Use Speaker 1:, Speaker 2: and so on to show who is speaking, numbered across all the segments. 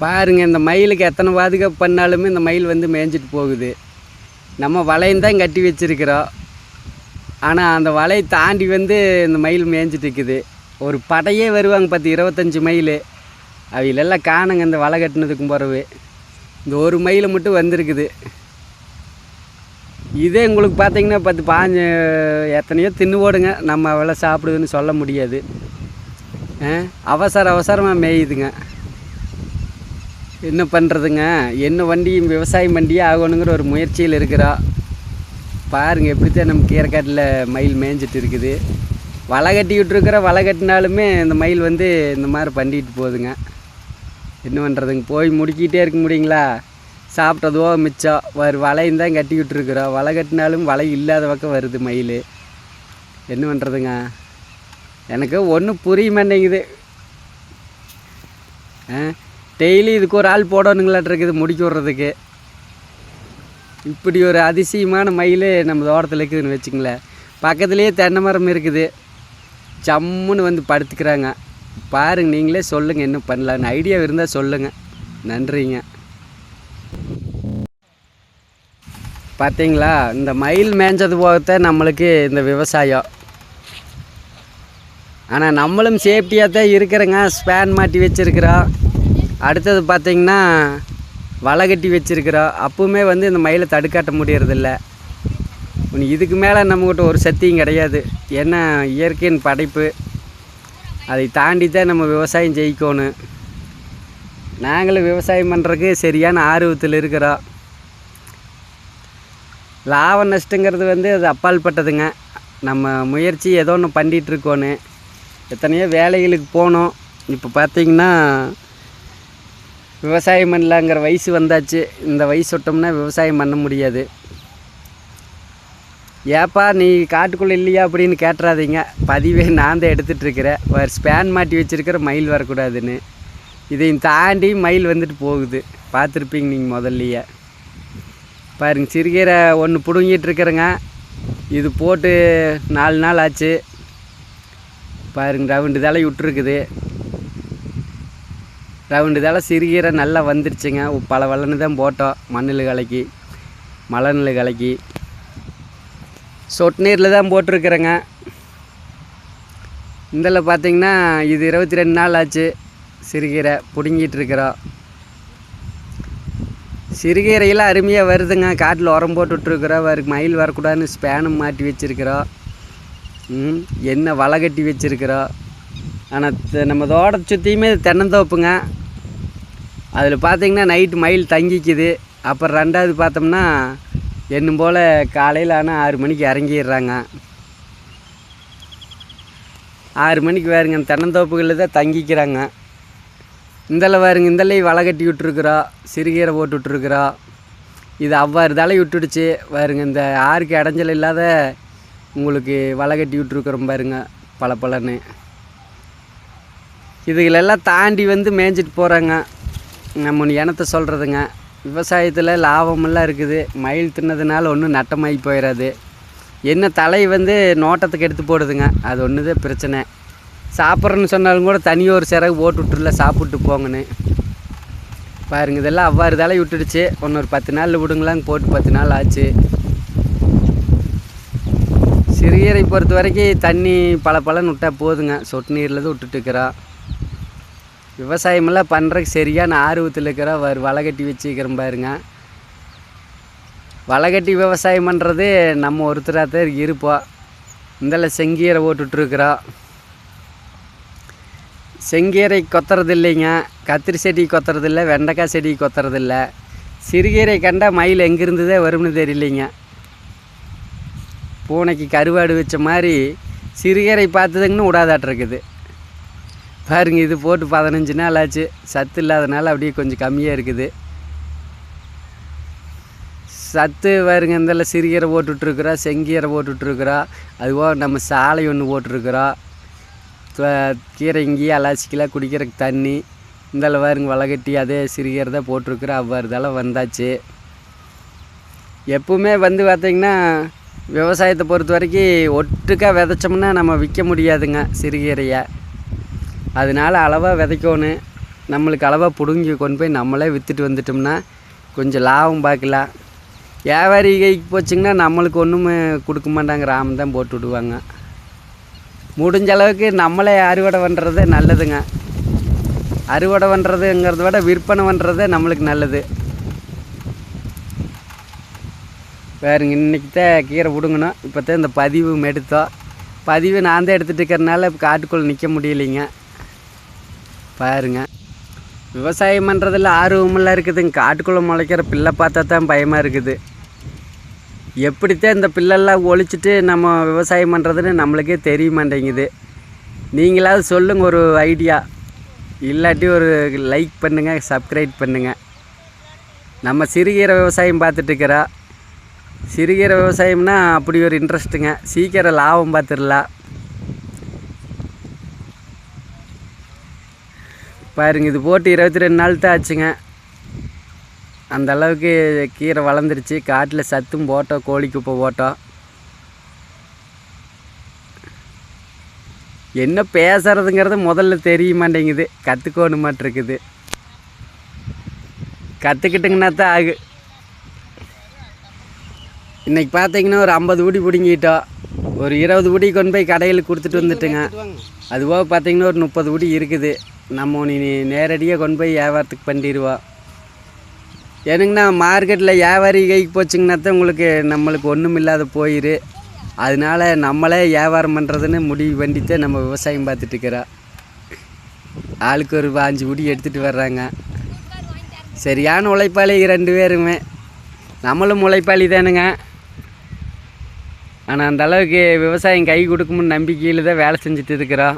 Speaker 1: பாருங்கள், இந்த மயிலுக்கு எத்தனை பாதுகாப்பு பண்ணாலுமே இந்த மயில் வந்து மேய்ஞ்சிட்டு போகுது. நம்ம வலையும் தான் கட்டி வச்சுருக்கிறோம். ஆனால் அந்த வலையை தாண்டி வந்து இந்த மயில் மேய்ஞ்சிட்டு இருக்குது. ஒரு படையே வருவாங்க 10-25 மயில். அவையிலெல்லாம் காணுங்க இந்த வலை கட்டினதுக்கும் பிறகு. இந்த ஒரு மயில் மட்டும் வந்திருக்குது. இதே உங்களுக்கு பார்த்தீங்கன்னா 10-15 எத்தனையோ தின்னு போடுங்க. நம்ம அவ்வளோ சாப்பிடுதுன்னு சொல்ல முடியாது. அவசரமாக மேயுதுங்க. என்ன பண்ணுறதுங்க? என்ன வண்டியும் விவசாயம் வண்டியே ஆகணுங்கிற ஒரு முயற்சியில் இருக்கிறோம். பாருங்கள் எப்படித்தான் நம்ம கீரைக்காட்டில் மயில் மேய்ஞ்சிட்டு இருக்குது. வலை கட்டி விட்டுருக்குற வலை கட்டினாலுமே இந்த மயில் வந்து இந்த மாதிரி பண்ணிட்டு போகுதுங்க. என்ன பண்ணுறதுங்க? போய் முடிக்கிட்டே இருக்க முடியுங்களா? சாப்பிட்டதோ மிச்சம் வலையும் தான் கட்டி விட்டுருக்குறோம். வலை கட்டினாலும் வலை இல்லாத பக்கம் வருது மயில். என்ன பண்ணுறதுங்க? எனக்கு ஒன்றும் புரிய மாட்டேங்குது. டெய்லி இதுக்கு ஒரு ஆள் போடணுங்களாட்டிருக்குது முடிக்க விட்றதுக்கு. இப்படி ஒரு அதிசயமான மயில் நம்ம தோட்டத்தில் இருக்குதுன்னு வச்சுங்களேன். பக்கத்துலேயே தென்னை மரம் இருக்குது. சம்முன்னு வந்து படுத்துக்கிறாங்க. பாருங்கள், நீங்களே சொல்லுங்கள் என்ன பண்ணலான்னு. ஐடியா இருந்தால் சொல்லுங்கள். நன்றிங்க. பார்த்தீங்களா, இந்த மயில் மேய்ஞ்சது போகத்தான் நம்மளுக்கு இந்த விவசாயம். ஆனால் நம்மளும் சேஃப்டியாக தான் இருக்கிறோங்க. ஸ்பேன் மாட்டி வச்சுருக்குறோம். அடுத்தது பார்த்திங்கன்னா வலை கட்டி வச்சுருக்குறோம். அப்பவுமே வந்து இந்த மயிலை தடுக்காட்ட முடியறதில்ல. இதுக்கு மேலே நம்மக்கிட்ட ஒரு சக்தியும் கிடையாது. ஏன்னா இயற்கையின் படைப்பு. அதை தாண்டி தான் நம்ம விவசாயம் ஜெயிக்கணும். நாங்களும் விவசாயம் பண்ணுறதுக்கு சரியான ஆர்வத்தில் இருக்கிறோம். லாப நஷ்டங்கிறது வந்து அது அப்பால்பட்டதுங்க. நம்ம முயற்சி ஏதோ ஒன்று பண்ணிகிட்ருக்கோன்னு. எத்தனையோ வேலைகளுக்கு போனோம். இப்போ பார்த்திங்கன்னா விவசாயம் பண்ணலாங்கிற வயசு வந்தாச்சு. இந்த வயசு விட்டோம்னா விவசாயம் பண்ண முடியாது. ஏப்பா நீ காட்டுக்குள்ளே இல்லையா அப்படின்னு கேட்டுறாதீங்க. பதிவே நான் தான் எடுத்துகிட்ருக்கிறேன். ஒரு ஸ்பேன் மாட்டி வச்சுருக்கிற மயில் வரக்கூடாதுன்னு. இதையும் தாண்டி மயில் வந்துட்டு போகுது. பார்த்துருப்பீங்க நீங்கள் முதல்லையே. பாருங்க, சிறுகீரை ஒன்று பிடுங்கிட்டுருக்குறேங்க. இது போட்டு 4 நாள் ஆச்சு. பாருங்க, ரவுண்டு தலை விட்டுருக்குது. ரவுண்டு தலை சிறுகீரை நல்லா வந்துருச்சுங்க. பல வல்லன்னு தான் போட்டோம். மண்ணில் கலக்கி, மழை நெல் கலக்கி, சொட்டு நீரில் தான் போட்டிருக்கிறேங்க. இதில் பார்த்திங்கன்னா இது 22 நாள் ஆச்சு. சிறுகீரை பிடுங்கிட்டுருக்குறோம். சிறுகீரையெல்லாம் அருமையாக வருதுங்க. காட்டில் உரம் போட்டுட்ருக்குறோம். மயில் வரக்கூடாதுன்னு ஸ்பேனும் மாட்டி வச்சுருக்குறோம். என்ன வலை கட்டி வச்சுருக்குறோம். ஆனால் நம்ம தோட்டத்தை சுற்றியுமே தென்னந்தோப்புங்க. அதில் பார்த்திங்கன்னா நைட்டு மயில் தங்கிக்குது. அப்புறம் ரெண்டாவது பார்த்தோம்னா என்னும் போல் காலையில் ஆனால் 6 மணிக்கு இறங்கிடுறாங்க. 6 மணிக்கு வேறுங்க தென்னந்தோப்புகளில் தான் தங்கிக்கிறாங்க. இந்தளவு வேறுங்க, இந்தலையும் வலை கட்டி விட்டுருக்குறோம். சிறுகீரை போட்டு விட்டுருக்குறோம். இது அவ்வாறு தலை விட்டுடுச்சு. வேறுங்க இந்த ஆறுக்கு இடைஞ்சல் இல்லாத உங்களுக்கு வலை கட்டி விட்டுருக்குறோம். பாருங்க பலன்னு. இதுகளெல்லாம் தாண்டி வந்து மேய்ஞ்சிட்டு போகிறாங்க. நம்ம இனத்தை சொல்கிறதுங்க. விவசாயத்தில் லாபமெல்லாம் இருக்குது. மயில் தின்னதுனால ஒன்றும் நட்டமாகி போயிடாது. என்ன தலை வந்து நோட்டத்துக்கு எடுத்து போடுதுங்க. அது ஒன்று தான் பிரச்சனை. சாப்பிட்றேன்னு சொன்னாலும் கூட தனியாக ஒரு சிறகு போட்டு விட்டுருல, சாப்பிட்டு போங்கன்னு. பாருங்க, இதெல்லாம் அவ்வாறு தலை விட்டுடுச்சு. ஒரு 10 நாள் விடுங்களாங்க. போட்டு 10 நாள் ஆச்சு. சிறுகீரை பொறுத்த வரைக்கும் தண்ணி பலன்னு விட்டால் போதுங்க. சொட்டு நீரில் தான் விட்டுட்டுருக்குறோம். விவசாயமெல்லாம் பண்ணுறதுக்கு சரியான ஆர்வத்தில் இருக்கிறோம். வலை கட்டி வச்சுக்கிறோம். பாருங்க, வலை கட்டி விவசாயம் பண்ணுறது நம்ம ஒருத்தராக தான் இருப்போம். இதில் செங்கீரை போட்டுட்ருக்குறோம். செங்கீரை கொத்துறது இல்லைங்க. கத்திரி செடி கொத்துறது இல்லை. வெண்டைக்காய் செடி கொத்துறது இல்லை. சிறுகீரை கண்டால் மயில் எங்கேருந்துதே வரும்னு தெரியலைங்க. பூனைக்கு கருவாடு வச்ச மாதிரி சிறுகீரை பார்த்துதுங்கன்னு விடாதாட்டிருக்குது. பாருங்க, இது போட்டு 15 நாள் ஆச்சு. சத்து இல்லாதனால அப்படியே கொஞ்சம் கம்மியாக இருக்குது. சத்து பாருங்க, இதில் சிறுகீரை போட்டுட்ருக்குறோம். செங்கீரை போட்டுட்ருக்குறோம். அதுபோக நம்ம சாலை ஒன்று போட்டிருக்குறோம். கீரை இங்கேயே அலாச்சிக்கலாம் குடிக்கிறதுக்கு தண்ணி. இதில் பாருங்க வலை கட்டி அதே சிறுகீரை தான் போட்டிருக்குறோம். அவ்வாறு இதெல்லாம் வந்தாச்சு. எப்பவுமே வந்து பார்த்திங்கன்னா விவசாயத்தை பொறுத்த வரைக்கும் ஒட்டுக்காக விதைச்சோம்னா நம்ம விற்க முடியாதுங்க சிறுகீரையை. அதனால் அளவாக விதைக்கணும். நம்மளுக்கு அளவாக பிடுங்கி கொண்டு போய் நம்மளே விற்றுட்டு வந்துட்டோம்னா கொஞ்சம் லாபம் பார்க்கலாம். வியாபாரி கைக்கு போச்சிங்கன்னா நம்மளுக்கு ஒன்றுமே கொடுக்க மாட்டாங்க, ராமன் தான் போட்டு விடுவாங்க. முடிஞ்ச அளவுக்கு நம்மளே அறுவடை பண்ணுறது நல்லதுங்க. அறுவடை பண்ணுறதுங்கிறத விட விற்பனை பண்ணுறதே நம்மளுக்கு நல்லது. வேறுங்க இன்றைக்கி தான் கீரை பிடுங்கணும். இப்போ தான் இந்த பதிவு எடுத்தோம். பதிவு நான் தான் எடுத்துகிட்டு இருக்கிறனால இப்போ காட்டுக்குள்ளே நிற்க முடியலைங்க. பாருங்க, விவசாயம் பண்ணுறதில் ஆர்வமெல்லாம் இருக்குதுங்க. காட்டுக்குள்ளே முளைக்கிற பிள்ளை பார்த்தா தான் பயமாக இருக்குது. எப்படித்தான் இந்த பில்லெல்லாம் ஒழிச்சிட்டு நம்ம விவசாயம் பண்ணுறதுன்னு நம்மளுக்கே தெரிய மாட்டேங்குது. நீங்களாவது சொல்லுங்கள் ஒரு ஐடியா. இல்லாட்டி ஒரு லைக் பண்ணுங்கள், சப்ஸ்கிரைப் பண்ணுங்கள். நம்ம சிறுகீரை விவசாயம் பார்த்துட்ருக்கிறோம். சிறுகீரை விவசாயம்னா அப்படி ஒரு இன்ட்ரெஸ்ட்டுங்க. சீக்கிரம் லாபம் பார்த்துடலாம். பாருங்க, இது போட்டு 22 நாள் தான் ஆச்சுங்க. அந்த அளவுக்கு கீரை வளர்ந்துருச்சு. காட்டில் சத்தும் போட்டோம், கோழி குப்பை போட்டோம். என்ன பேசுறதுங்கிறது முதல்ல தெரிய மாட்டேங்குது. கற்றுக்கோணும் மாட்டிருக்குது. கற்றுக்கிட்டுங்கன்னா தான் ஆகு. இன்றைக்கி பார்த்தீங்கன்னா ஒரு 50 ஊடி பிடுங்கிட்டோம். ஒரு 20 ஊடி கொண்டு போய் கடையில் கொடுத்துட்டு வந்துட்டுங்க. அதுபோக பார்த்தீங்கன்னா ஒரு 30 ஊடி இருக்குது. நம்ம நீ நேரடியாக கொண்டு போய் வியாபாரத்துக்கு பண்ணிடுவோம். ஏனுங்கண்ணா மார்க்கெட்டில் வியாபாரி கைக்கு போச்சிங்கன்னா தான் நம்மளுக்கு ஒன்றும் இல்லாத போயிரு. அதனால் நம்மளே வியாபாரம் பண்ணுறதுன்னு முடிவு பண்ணிட்டு நம்ம விவசாயம் பார்த்துட்ருக்குறோம். ஆளுக்கு ஒரு 5 ஊடி எடுத்துகிட்டு வர்றாங்க. சரியான உழைப்பாளி 2 பேருமே. நம்மளும் உழைப்பாளி தானுங்க. ஆனால் அந்த அளவுக்கு விவசாயம் கை கொடுக்கும்னு நம்பிக்கையில் தான் வேலை செஞ்சுட்டு இருக்கிறோம்.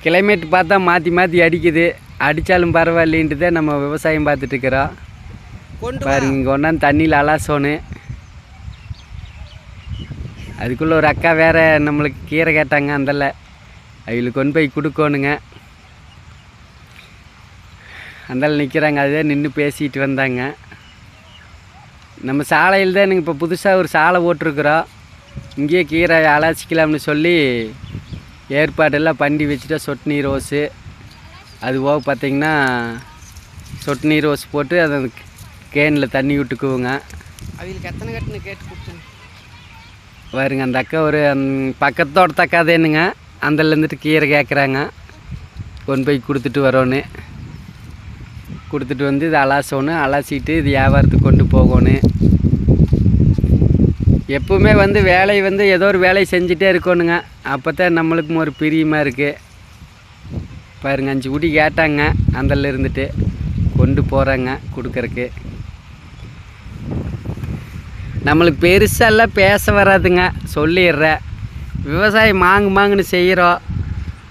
Speaker 1: கிளைமேட் பார்த்தா மாற்றி மாற்றி அடிக்குது. அடித்தாலும் பரவாயில்லைன்ட்டு தான் நம்ம விவசாயம் பார்த்துட்ருக்குறோம். பாருங்க, இங்கே கொண்டாந்து தண்ணியில் அலாசோன்னு. அதுக்குள்ளே ஒரு அக்கா வேறு நம்மளுக்கு கீரை கேட்டாங்க. அந்தல அவங்களுக்கு கொண்டு போய் கொடுக்கணுங்க. அந்தால நிற்கிறாங்க. அதுதான் நின்று பேசிட்டு வந்தாங்க. நம்ம சாலையில் தான் இப்போ புதுசாக ஒரு சாலை போட்டிருக்குறோம். இங்கேயே கீரை அலாசிக்கலாம்னு சொல்லி ஏற்பாடெல்லாம் பண்ணி வச்சுட்டா. சொட்டு நீர் ரோஸு, அது போக பார்த்திங்கன்னா சொட்டு நீர் ரோஸ் போட்டு அதை கேனில் தண்ணி விட்டுக்குவோங்க. அவங்களுக்கு எத்தனை கட்டுன்னு கேட்டு கொடுத்துங்க. பாருங்க, அந்த அக்கா ஒரு பக்கத்தோட தக்காதேனுங்க. அந்தலேருந்துட்டு கீரை கேட்குறாங்க. கொண்டு போய் கொடுத்துட்டு வரோன்னு. கொடுத்துட்டு வந்து இதை அலாசணும். அலாசிட்டு இது வியாபாரத்துக்கு கொண்டு போகணும். எப்பவுமே வேலை ஏதோ ஒரு வேலையை செஞ்சுட்டே இருக்கணுங்க. அப்போ தான் நம்மளுக்கும் ஒரு பிரியமாக இருக்குது. பாருங்க, 5 ஊடி கேட்டாங்க. அந்தல இருந்துட்டு கொண்டு போகிறாங்க கொடுக்கறக்கு. நம்மளுக்கு பெருசாலாம் பேச வராதுங்க, சொல்லிடுறேன். விவசாயம் மாங்குன்னு செய்கிறோம்,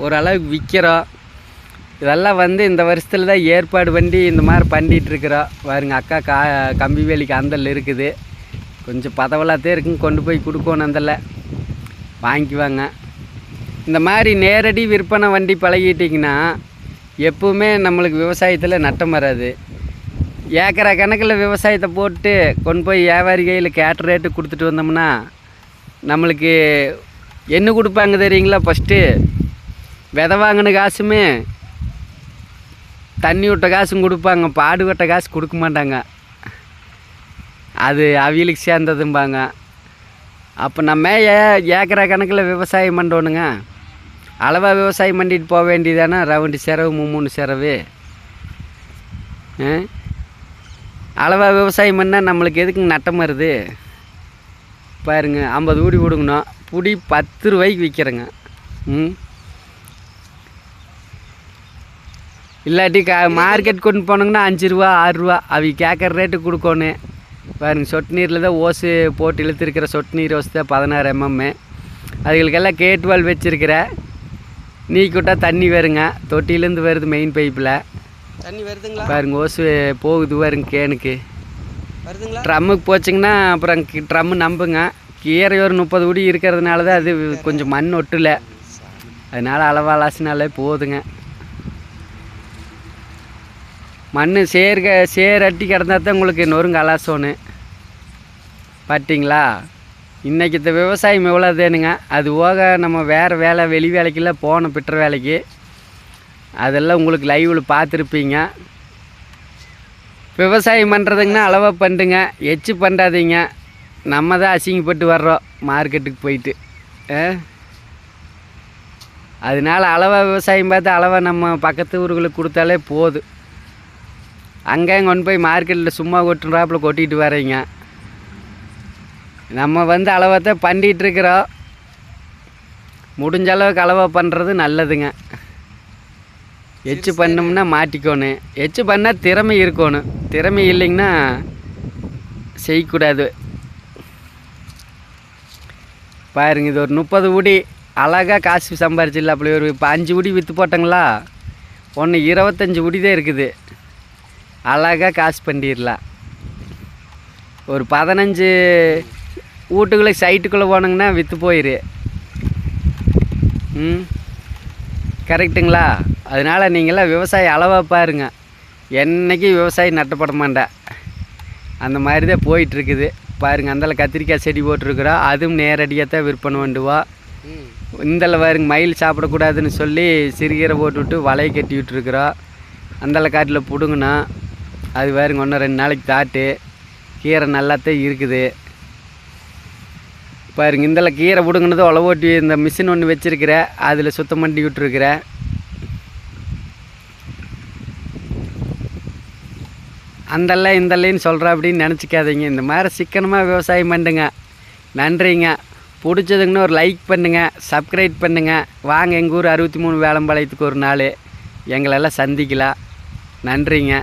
Speaker 1: ஓரளவுக்கு விற்கிறோம். இதெல்லாம் இந்த வருஷத்தில் தான் ஏற்பாடு பண்ணி இந்த மாதிரி பண்ணிகிட்ருக்குறோம். பாருங்க, அக்கா கம்பி வேலிக்கு அந்தல் இருக்குது. கொஞ்சம் பதவலாத்தே இருக்குங்க. கொண்டு போய் கொடுக்கணும். அந்தல வாங்கிக்குவாங்க. இந்த மாதிரி நேரடி விற்பனை வண்டி பழகிட்டிங்கன்னா எப்பவுமே நம்மளுக்கு விவசாயத்தில் நட்டம் வராது. ஏக்கரை கணக்கில் விவசாயத்தை போட்டு கொண்டு போய் வியாபாரி கையில் கேட்ட ரேட்டு கொடுத்துட்டு வந்தோம்னா நம்மளுக்கு என்ன கொடுப்பாங்க தெரியுங்களா? ஃபஸ்ட்டு விதை வாங்கின காசுமே தண்ணி விட்ட காசும் கொடுப்பாங்க. பாடுபட்ட காசு கொடுக்க மாட்டாங்க. அது அவியலுக்கு சேர்ந்ததும்பாங்க. அப்போ நம்ம ஏக்கரை கணக்கில் விவசாயம் பண்ணுறோனுங்க. அளவாக விவசாயம் பண்ணிட்டு போக வேண்டியதானே. ரவுண்டு செலவு 3 செலவு. அளவாக விவசாயம் பண்ணால் நம்மளுக்கு எதுக்குங்க நட்டம் வருது? பாருங்க, 50 ஊடி விடுங்கணும். புடி 10 ரூபாய்க்கு விற்கிறேங்க. இல்லாட்டி மார்க்கெட் கொண்டு போனோங்கன்னா 5 ரூபா 6 ரூபா அவங்க கேட்குற ரேட்டு கொடுக்கணும். பாருங்க, சொட்டு நீரில் தான் ஓசு போட்டு இழுத்துருக்கிற சொட்டு நீர் ஓசு தான் 16 mm. அதுகளுக்கெல்லாம் கேட்டுவால் வச்சுருக்கிறேன். நீக்கிவிட்டால் தண்ணி வருங்க. தொட்டிலேருந்து வருது மெயின் பைப்பில் தண்ணி வருதுங்களா? பாருங்க, ஓசு போகுது பாருங்க. கேனுக்கு வருதுங்களா? ட்ரம்முக்கு போச்சிங்கன்னா அப்புறம் ட்ரம்மு நம்புங்க. கீரை ஒரு 30 ஊடி இருக்கிறதுனால தான் அது கொஞ்சம் மண் ஒட்டலை. அதனால் அளவாலாசினாலே போதுங்க. மண் சேர் அட்டி கிடந்தா தான் உங்களுக்கு நொறுங்க அலாசோன்னு. பார்த்தீங்களா? இன்றைக்கி இந்த விவசாயம் எவ்வளோ தேனுங்க. அது போக நம்ம வேறு வேலை வெளி வேலைக்கெல்லாம் போனோம். பிட்டுற வேலைக்கு அதெல்லாம் உங்களுக்கு லைவில் பார்த்துருப்பீங்க. விவசாயம் பண்ணுறதுங்கன்னா அளவாக பண்ணுங்க, எச்சு பண்ணாதீங்க. நம்ம தான் அசிங்கப்பட்டு வர்றோம் மார்க்கெட்டுக்கு போயிட்டு. அதனால் அளவாக விவசாயம் பார்த்து அளவாக நம்ம பக்கத்து ஊர்களுக்கு கொடுத்தாலே போதும். அங்கேயும் கொண்டு போய் மார்க்கெட்டில் சும்மா கொட்டுறாப்புல கொட்டிட்டு வரீங்க. நம்ம அளவாக தான் பண்ணிகிட்ருக்குறோம். முடிஞ்ச அளவுக்கு அளவாக பண்ணுறது நல்லதுங்க. எச்சு பண்ணோம்னா மாட்டிக்கணும். எச்சு பண்ணால் திறமை இருக்கணும். திறமை இல்லைங்கன்னா செய்யக்கூடாது. பாருங்க, இது ஒரு 30 உடி அழகாக காசு சம்பாரிச்சிடல. அப்படி ஒரு இப்போ 5 உடி விற்று போட்டங்களா, ஒன்று 25 உடி தான் இருக்குது. அழகாக காசு பண்ணிடலாம். ஒரு 15 வீட்டுக்குள்ளே சைட்டுக்குள்ளே போனங்கன்னா விற்று போயிரு. கரெக்டுங்களா? அதனால் நீங்களாம் விவசாயம் அளவாக பாருங்க. என்றைக்கும் விவசாயம் நட்டப்பட மாட்டேன். அந்த மாதிரி தான் போயிட்டுருக்குது. பாருங்கள், அந்தால கத்திரிக்காய் செடி போட்டிருக்குறோம். அதுவும் நேரடியாக தான் விற்பனை பண்ணுவா. இந்தல பாருங்க, மயில் சாப்பிடக்கூடாதுன்னு சொல்லி சிறுகீரை போட்டுவிட்டு வலையை கட்டி விட்டுருக்குறோம். அந்தால காட்டில் பிடுங்கண்ணா அது பாருங்க, ஒன்று 2 நாளைக்கு தாட்டு கீரை நல்லாத்தான் இருக்குது. பாருங்க, இந்தல கீரை பிடுங்கினது உழவோட்டி இந்த மிஷின் ஒன்று வச்சுருக்கிறேன், அதில் சுத்தம் பண்ணி விட்டுருக்குறேன். அந்தல்ல இந்தல்லைன்னு சொல்கிறேன் அப்படின்னு நினச்சிக்காதீங்க. இந்த மாதிரி சிக்கனமாக விவசாயம் பண்ணுங்க. நன்றிங்க. பிடிச்சதுங்கன்னு ஒரு லைக் பண்ணுங்கள், சப்ஸ்கிரைப் பண்ணுங்கள். வாங்க எங்கள் ஊர் 63 வேலம்பாளையத்துக்கு ஒரு நாள் எங்களெல்லாம் சந்திக்கலாம். நன்றிங்க.